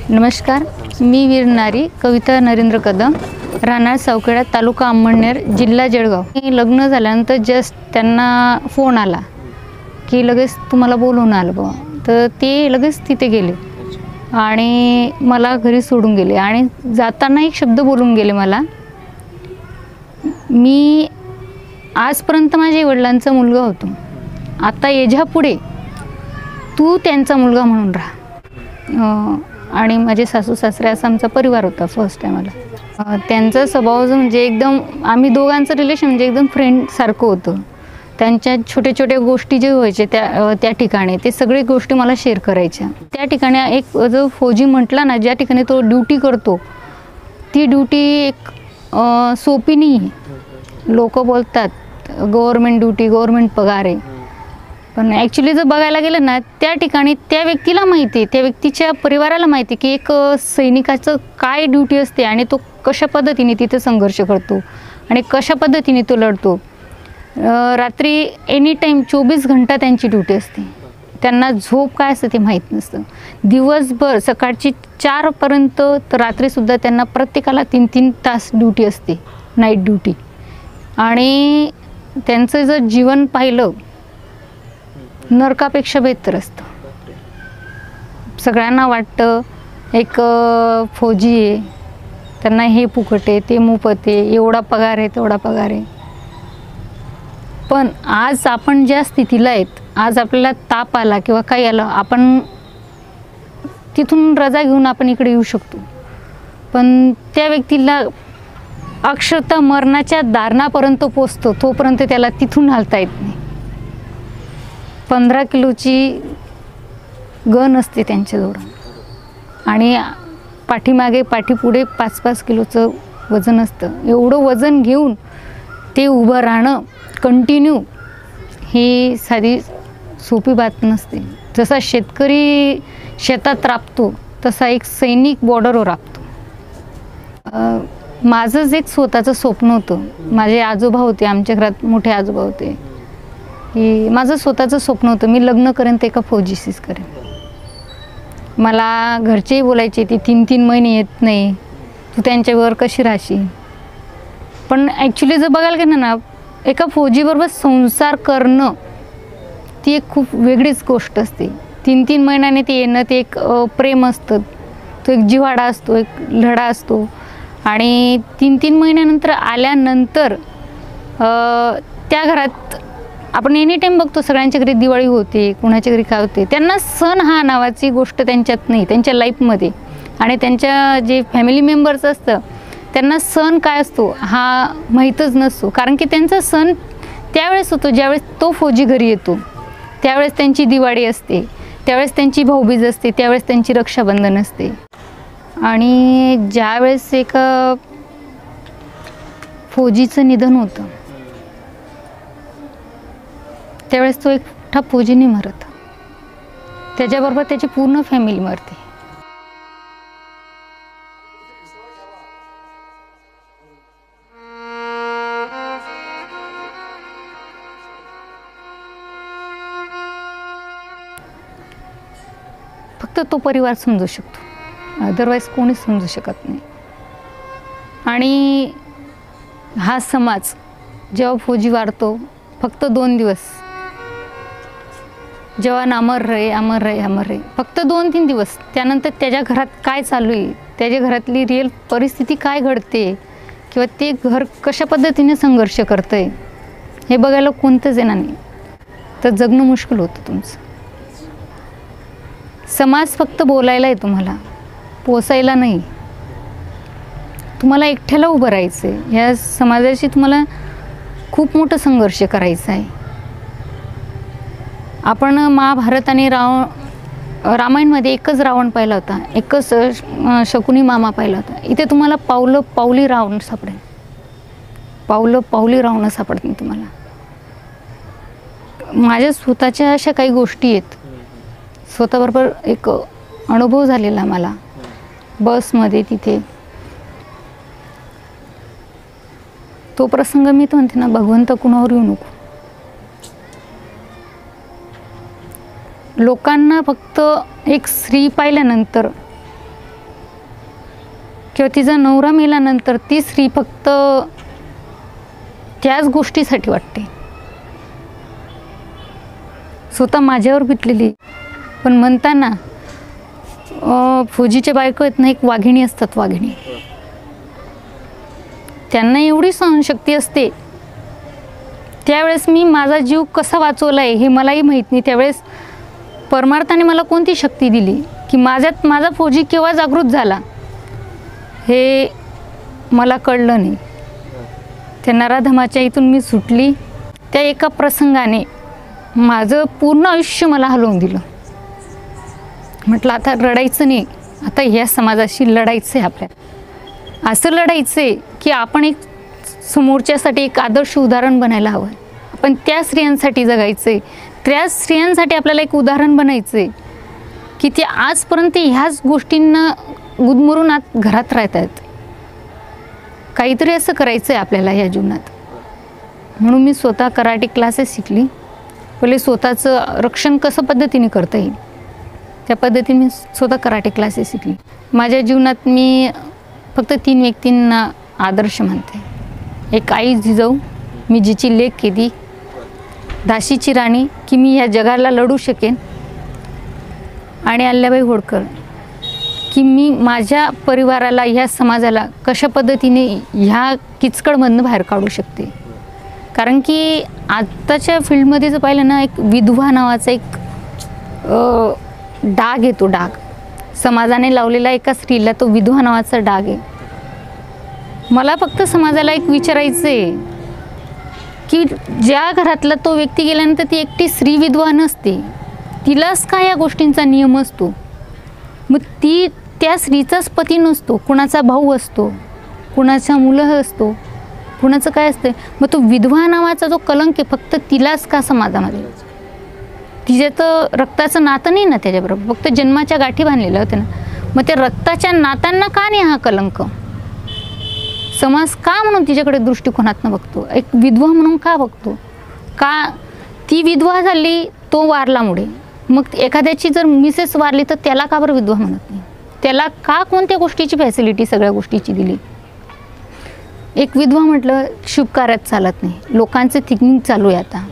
नमस्कार, मी वीर नारी कविता नरेंद्र कदम, राहणार सावखेडा, तालुका अंमळनेर, जिल्हा जळगाव. लग्न झाल्यानंतर जस्ट त्यांना फोन आला की लगेच तुम्हाला बोलवून आलं बा. तर ते लगेच तिथे गेले आणि मला घरी सोडून गेले आणि जाताना एक शब्द बोलून गेले मला, मी आजपर्यंत माझ्या वडिलांचा मुलगा होतो, आता याच्या पुढे तू त्यांचा मुलगा म्हणून राहा. आणि माझे सासू सासरे असा आमचा परिवार होता फर्स्ट टायमाला. त्यांचा स्वभाव जो म्हणजे एकदम, आम्ही दोघांचं रिलेशन म्हणजे एकदम फ्रेंडसारखं होतं. त्यांच्या छोट्या छोट्या गोष्टी जे व्हायचे त्या ठिकाणी ते सगळी गोष्टी मला शेअर करायच्या. त्या ठिकाणी एक जो फौजी म्हटला ना, ज्या ठिकाणी तो ड्युटी करतो ती ड्युटी एक सोपी नाही आहे. लोक बोलतात गव्हर्मेंट ड्युटी, गव्हर्मेंट पगार आहे, पण ॲक्च्युली जर बघायला गेलं ना, त्या ठिकाणी त्या व्यक्तीला माहिती आहे, त्या व्यक्तीच्या परिवाराला माहिती आहे की एक सैनिकाचं काय ड्युटी असते आणि तो कशा पद्धतीने तिथे संघर्ष करतो आणि कशा पद्धतीने तो लढतो. रात्री एनी टाईम 24 घंटा त्यांची ड्युटी असते. त्यांना झोप काय असतं ते माहीत नसतं. दिवसभर सकाळची 4पर्यंत तर रात्रीसुद्धा त्यांना प्रत्येकाला 3-3 तास ड्युटी असते, नाईट ड्युटी. आणि त्यांचं जर जीवन पाहिलं नरकापेक्षा बेहतर असतं. सगळ्यांना वाटतं एक फौजी आहे, त्यांना हे फुकट आहे, ते मोफत आहे, एवढा पगार आहे, तेवढा पगार आहे. पण आज आपण ज्या स्थितीला आहेत, आज आपल्याला ताप आला किंवा काही आलं, आपण तिथून रजा घेऊन आपण इकडे येऊ शकतो. पण त्या व्यक्तीला अक्षरशः मरणाच्या दारणापर्यंत पोचतो, तोपर्यंत त्याला तिथून हलता येत नाही. 15 किलोची गन असते त्यांच्याजवळ आणि पाठीमागे पाठीपुढे 5-5 किलोचं वजन असतं. एवढं वजन घेऊन ते उभं राहणं कंटिन्यू, ही साधी सोपी बात नसते. जसा शेतकरी शेतात राबतो तसा एक सैनिक बॉर्डरवर राबतो. माझंच एक स्वतःचं स्वप्न होतं. माझे आजोबा होते, आमच्या घरात मोठे आजोबा होते, की माझं स्वतःचं स्वप्न होतं मी लग्न करेन ते एका फौजीशीच करेन. मला घरचेही बोलायचे ती 3-3 महिने येत नाही, तू त्यांच्यावर कशी राहशील. पण ॲक्च्युली जर बघायला गेलं ना, एका फौजीबरोबर संसार करणं ती एक खूप वेगळीच गोष्ट असते. 3-3 महिन्याने ते येणं, ते एक प्रेम असतं, तो एक जिव्हाळा असतो, एक लढा असतो. आणि 3-3 महिन्यानंतर आल्यानंतर त्या घरात आपण एनी टाईम बघतो सगळ्यांच्या घरी दिवाळी होते, कुणाच्या घरी काय होते. त्यांना सण हा नावाची गोष्ट त्यांच्यात नाही, त्यांच्या लाईफमध्ये. आणि त्यांच्या जे फॅमिली मेंबर्स असतं त्यांना सण काय असतो हा माहीतच नसतो. कारण की त्यांचा सण त्यावेळेस होतो ज्यावेळेस तो फौजी घरी येतो, त्यावेळेस त्यांची दिवाळी असते, त्यावेळेस त्यांची भाऊबीज असते, त्यावेळेस त्यांची रक्षाबंधन असते. आणि ज्यावेळेस एका फौजीचं निधन होतं त्यावेळेस तो एकटा फौजी नाही मरत, त्याच्याबरोबर त्याची पूर्ण फॅमिली मरते. फक्त तो परिवार समजू शकतो, अदरवाईज कोणीच समजू शकत नाही. आणि हा समाज जेव्हा फौजी वारतो फक्त 2 दिवस, जवान अमर रहे, अमर रहे, अमर रहे, फक्त 2-3 दिवस. त्यानंतर त्याच्या घरात काय चालू आहे, त्याच्या घरातली रिअल परिस्थिती काय घडते किंवा ते घर कशा पद्धतीने संघर्ष करतं आहे हे बघायला कोणतंच येणार नाही. तर जगणं मुश्किल होतं तुमचं. समाज फक्त बोलायला आहे, तुम्हाला पोसायला नाही. तुम्हाला एकट्याला उभं राहायचं आहे. ह्या समाजाशी तुम्हाला खूप मोठं संघर्ष करायचा आहे. आपण महाभारत आणि रामायणमध्ये एकच रावण पाहिला होता, एकच शकुनी मामा पाहिला होता. इथे तुम्हाला पावलं पावली रावण सापडेल, पावलं पावली रावणं सापडतील तुम्हाला. माझ्या स्वतःच्या अशा काही गोष्टी आहेत, स्वतःबरोबर एक अनुभव झालेला मला बसमध्ये. तिथे तो प्रसंग मी तो म्हणते ना, भगवंत कुणावर येऊ नको. लोकांना फक्त एक स्त्री पाहिल्यानंतर किंवा तिचा नवरा मेल्यानंतर ती स्त्री फक्त त्याच गोष्टीसाठी वाटते, स्वतः माझ्यावर बितलेली. पण म्हणताना फौजीच्या बायको आहेत ना, एक वाघिणी असतात, वाघिणी. त्यांना एवढी सहनशक्ती असते. त्यावेळेस मी माझा जीव कसा वाचवला आहे हे मलाही माहीत नाही. त्यावेळेस परमार्थाने मला कोणती शक्ती दिली की माझ्यात माझा फौजी केव्हा जागृत झाला हे मला कळलं नाही. त्या नराधमाच्या इथून मी सुटली. त्या एका प्रसंगाने माझं पूर्ण आयुष्य मला हलवून दिलं. म्हटलं आता रडायचं नाही, आता ह्या समाजाशी लढायचं आहे आपल्याला. असं लढायचं आहे की आपण एक समोरच्यासाठी एक आदर्श उदाहरण बनायला हवं. आपण त्या स्त्रियांसाठी जगायचं आहे, त्या स्त्रियांसाठी आपल्याला एक उदाहरण बनायचं आहे की ते आजपर्यंत ह्याच गोष्टींना गुदमरून आत घरात राहत आहेत. काहीतरी असं करायचं आहे आपल्याला या जीवनात. म्हणून मी स्वतः कराटे क्लासेस शिकली. पहिले स्वतःचं रक्षण कसं पद्धतीने करता येईल त्या पद्धतीने मी स्वतः कराटे क्लासेस शिकली. माझ्या जीवनात मी फक्त 3 व्यक्तींना आदर्श मानते. एक आई जिजाऊ, मी जिची लेक केली, दाशीची राणी की मी ह्या जगाला लढू शकेन, आणि अल्लाबाई होळकर की मी माझ्या परिवाराला, ह्या समाजाला कशा पद्धतीने ह्या किचकटमधनं बाहेर काढू शकते. कारण की आत्ताच्या फील्डमध्ये जर पाहिलं ना, एक विधवा नावाचा एक डाग येतो, डाग समाजाने लावलेला एका स्त्रीला, तो विधवा नावाचा डाग आहे. मला फक्त समाजाला एक विचारायचं आहे की ज्या घरातला तो व्यक्ती गेल्यानंतर ती एकटी स्त्री विधवा नसते, तिलाच काय या गोष्टींचा नियम असतो. मग ती त्या स्त्रीचाच पती नसतो, कुणाचा भाऊ असतो, कुणाचा मुलं असतो, कुणाचं काय असतं. मग तो विधवा नावाचा जो कलंक आहे फक्त तिलाच का समाजामध्ये? तिच्या तर रक्ताचं नातं नाही ना त्याच्याबरोबर, फक्त जन्माच्या गाठी बांधलेल्या होत्या ना. मग त्या रक्ताच्या नात्यांना का नाही हा कलंक? समाज का म्हणून तिच्याकडे दृष्टिकोनातनं बघतो? एक विधवा म्हणून का बघतो? का ती विधवा झाली, तो वारलामुळे. मग एखाद्याची जर मिसेस वारली तर त्याला का बरं विधवा म्हणत नाही? त्याला का कोणत्या गोष्टीची फॅसिलिटी सगळ्या गोष्टीची दिली? एक विधवा म्हटलं शुभ कार्यात चालत नाही. लोकांचं थिंकिंग चालू आहे आता,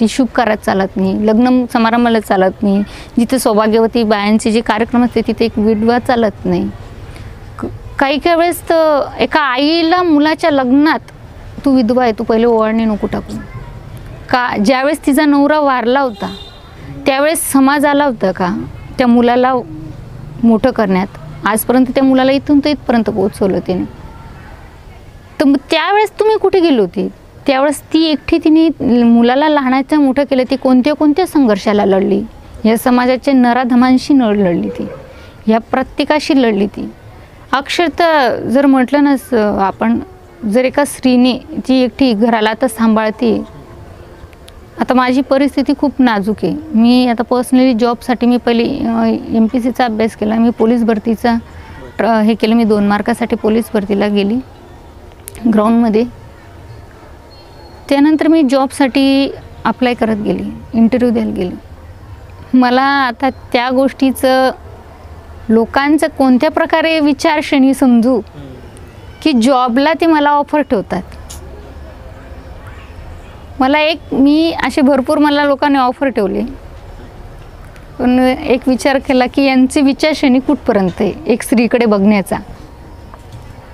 ती शुभ कार्यात चालत नाही, लग्न समारंभाला चालत नाही, जिथे सौभाग्यवती बायांचे जे कार्यक्रम असते तिथे एक विधवा चालत नाही. काही काही वेळेस तर एका आईला मुलाच्या लग्नात तू विधवा आहे, तू पहिले ओवाळणी नको टाकू का? ज्यावेळेस तिचा नवरा वारला होता त्यावेळेस समाज आला होता का त्या मुलाला मोठं करण्यात? आजपर्यंत त्या मुलाला इथून तर इथपर्यंत पोहोचवलं तिने. तर मग त्यावेळेस तुम्ही कुठे गेले होते? त्यावेळेस ती एकटी तिने मुलाला लहानाचं मोठं केलं. ती कोणत्या संघर्षाला लढली? या समाजाच्या नराधमांशी लढली ती, ह्या प्रत्येकाशी लढली ती. अक्षरशः जर म्हटलं ना, आपण जर एका स्त्रीने ती एकटी घराला आता सांभाळते. आता माझी परिस्थिती खूप नाजूक आहे. मी आता पर्सनली जॉबसाठी मी पहिले MPSCचा अभ्यास केला. मी पोलीस भरतीचा हे केलं. मी 2 मार्कासाठी पोलीस भरतीला गेली ग्राउंडमध्ये. त्यानंतर मी जॉबसाठी अप्लाय करत गेली, इंटरव्ह्यू द्यायला गेली. मला आता त्या गोष्टीचं लोकांचं कोणत्या प्रकारे विचारश्रेणी समजू की जॉबला ते मला ऑफर ठेवतात. मी असे भरपूर मला लोकांनी ऑफर ठेवले, पण एक विचार केला की यांची विचारश्रेणी कुठपर्यंत आहे एक स्त्रीकडे बघण्याचा.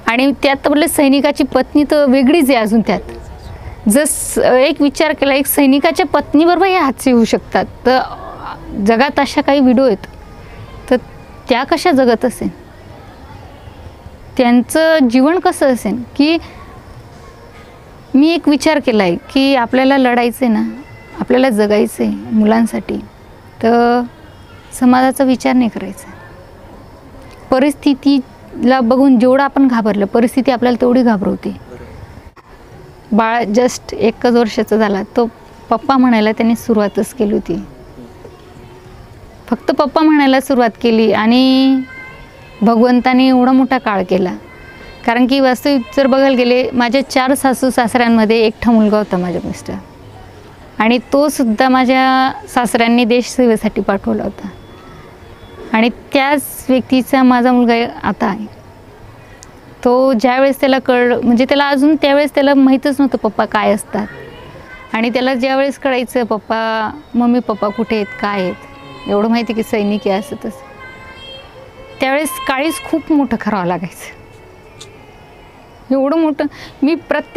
आणि त्यात आपल्या सैनिकाची पत्नी तर वेगळीच आहे अजून. त्यात जर एक विचार केला, एक सैनिकाच्या पत्नीबरोबर हे हादसे होऊ शकतात, तर जगात अशा काही व्हिडिओ आहेत, तर त्या कशा जगत असेल? त्यांचं जीवन कसं असेल? की मी एक विचार केला आहे की आपल्याला लढायचं आहे ना, आपल्याला जगायचं आहे मुलांसाठी, तर समाजाचा विचार नाही करायचा. परिस्थितीला बघून जेवढं आपण घाबरलं, परिस्थिती आपल्याला तेवढी घाबरवते. बाळ जस्ट 1च वर्षाचा झाला, तो पप्पा म्हणायला त्यांनी सुरुवातच केली होती. फक्त पप्पा म्हणायला सुरुवात केली आणि भगवंताने एवढा मोठा काळ केला. कारण की वास्तविक जर बघायला गेले, माझ्या 4 सासू सासऱ्यांमध्ये एकटा मुलगा होता माझ्या मिस्टर, आणि तो सुद्धा माझ्या सासऱ्यांनी देशसेवेसाठी पाठवला होता. आणि त्याच व्यक्तीचा माझा मुलगा आता आहे. तो ज्यावेळेस त्याला म्हणजे त्याला अजून त्यावेळेस त्याला माहीतच नव्हतं पप्पा काय असतात. आणि त्याला ज्यावेळेस कळायचं मम्मी पप्पा कुठे आहेत काय आहेत, एवढं माहिती की सैनिक आहे असं तसं, त्यावेळेस काळीज खूप मोठं करावं लागायचं. एवढं मोठं मी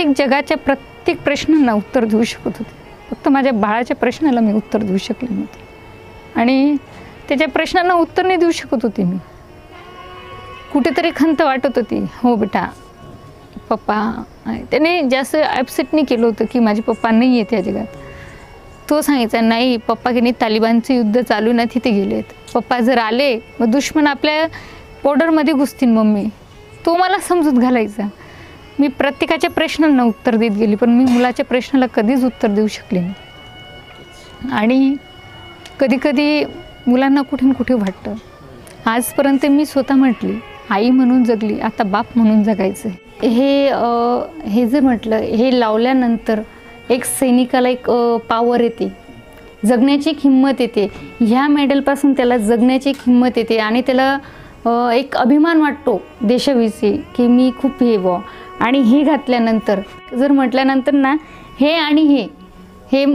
जगाच्या प्रत्येक प्रश्नांना उत्तर देऊ शकत होते, फक्त माझ्या बाळाच्या प्रश्नाला मी उत्तर देऊ शकले नव्हते. आणि त्याच्या प्रश्नांना उत्तर नाही देऊ शकत होते मी. कुठेतरी खंत वाटत होती, हो बेटा पप्पा. त्याने जास्त ॲपसेट नाही केलं होतं की माझे पप्पा नाही आहेत या जगात. तो सांगायचा नाही पप्पा की नाही, तालिबानचं युद्ध चालू ना तिथे गेलेत, पप्पा जर आले मग दुश्मन आपल्या बॉर्डरमध्ये घुसतील मम्मी. तो मला समजूत घालायचा. मी प्रत्येकाच्या प्रश्नांना उत्तर देत गेली, पण मी मुलाच्या प्रश्नाला कधीच उत्तर देऊ शकले नाही. आणि कधीकधी मुलांना कुठे कुठे वाटतं. आजपर्यंत मी स्वतः म्हटली आई म्हणून जगली, आता बाप म्हणून जगायचं. हे जर म्हटलं, हे लावल्यानंतर एक सैनिकाला एक पॉवर येते, जगण्याची हिंमत येते. ह्या मेडलपासून त्याला जगण्याची हिंमत येते आणि त्याला एक अभिमान वाटतो देशाविषयी की मी खूप हे बुवा. आणि हे घातल्यानंतर जर म्हटल्यानंतर ना, हे आणि हे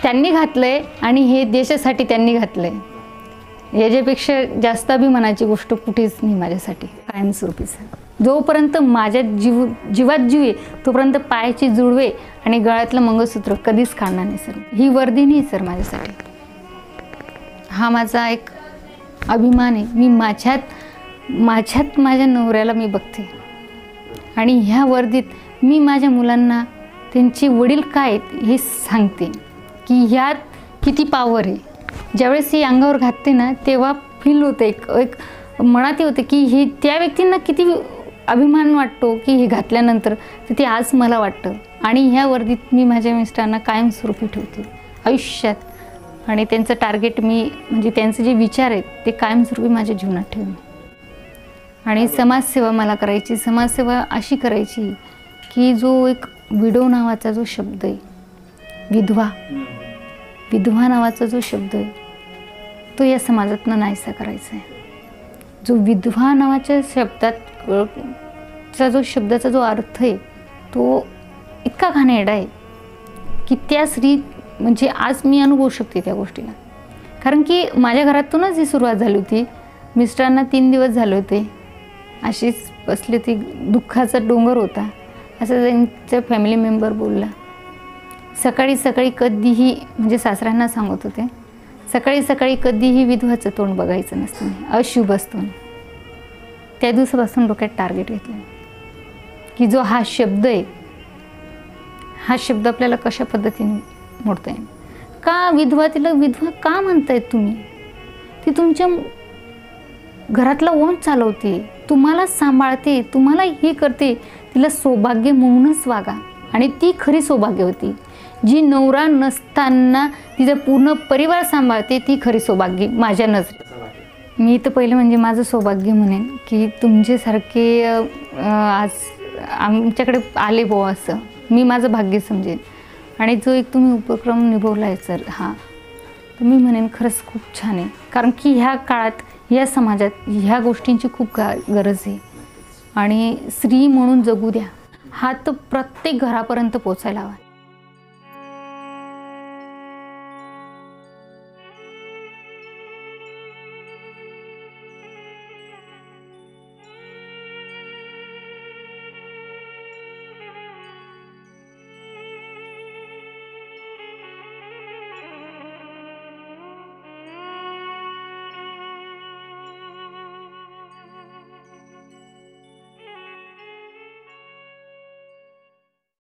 त्यांनी घातलं आहे आणि हे देशासाठी त्यांनी घातलं आहे, याच्यापेक्षा जास्त अभिमानाची गोष्ट कुठेच नाही माझ्यासाठी. कायमस्वरूपीचं जोपर्यंत माझ्या जीवात जीव आहे तोपर्यंत पायाची जुळवे आणि गळ्यातलं मंगळसूत्र कधीच काढणार नाही सर. ही वर्दी नाही सर माझ्यासाठी. हा माझा एक अभिमान आहे. मी माझ्यात माझ्या नवऱ्याला मी बघते आणि ह्या वर्दीत मी माझ्या मुलांना त्यांचे वडील काय आहेत हे सांगते की ह्यात किती पॉवर आहे. ज्यावेळेस ही अंगावर घातते ना तेव्हा फील होतं, एक मनात होते की हे त्या व्यक्तींना किती अभिमान वाटतो की हे घातल्यानंतर, तर ते आज मला वाटतं. आणि ह्या वर्दीत मी माझ्या मिस्टरांना कायमस्वरूपी ठेवते आयुष्यात. आणि त्यांचं टार्गेट म्हणजे त्यांचे जे विचार आहेत ते कायमस्वरूपी माझ्या जीवनात ठेवून. आणि समाजसेवा मला करायची. समाजसेवा अशी करायची की जो एक विडो नावाचा जो शब्द आहे, विधवा नावाचा जो शब्द आहे तो या समाजातनं नाहीसा करायचा आहे. जो विधवा नावाच्या शब्दाचा जो अर्थ आहे तो इतका घाणेरडा आहे की त्या स्त्री म्हणजे आज मी अनुभवू शकते त्या गोष्टीला. कारण की माझ्या घरातूनच ही सुरुवात झाली होती. मिस्टरांना 3 दिवस झाले होते अशीच बसली होती, दुःखाचा डोंगर होता असं त्यांचा फॅमिली मेंबर बोलला. सकाळी कधीही म्हणजे सासऱ्यांना सांगत होते, सकाळी कधीही विधवाचं तोंड बघायचं नसतं, अशुभ असतो. त्या दिवसापासून डोक्यात टार्गेट घेतलं की जो हा शब्द आहे, हा शब्द आपल्याला कशा पद्धतीने मोडता येईल. का विधवा, तिला विधवा का म्हणतायत तुम्ही? ती तुमच्या घरातला ओन चालवते, तुम्हाला सांभाळते, तुम्हाला हे करते. तिला सौभाग्य म्हणूनच वागा. आणि ती खरी सौभाग्यवती, जी नवरा नसताना तिचा पूर्ण परिवार सांभाळते, ती खरी सौभाग्य माझ्या नजरेत. मी तर पहिलं म्हणजे माझं सौभाग्य म्हणेन की तुमच्यासारखे आज आमच्याकडे आले बुवा, असं मी माझं भाग्य समजेन. आणि जो एक तुम्ही उपक्रम निभवला आहे सर, हा तर मी म्हणेन खरंच खूप छान आहे. कारण की ह्या काळात या समाजात ह्या गोष्टींची खूप गरज आहे. आणि स्त्री म्हणून जगू द्या हा तर प्रत्येक घरापर्यंत पोचायला हवा.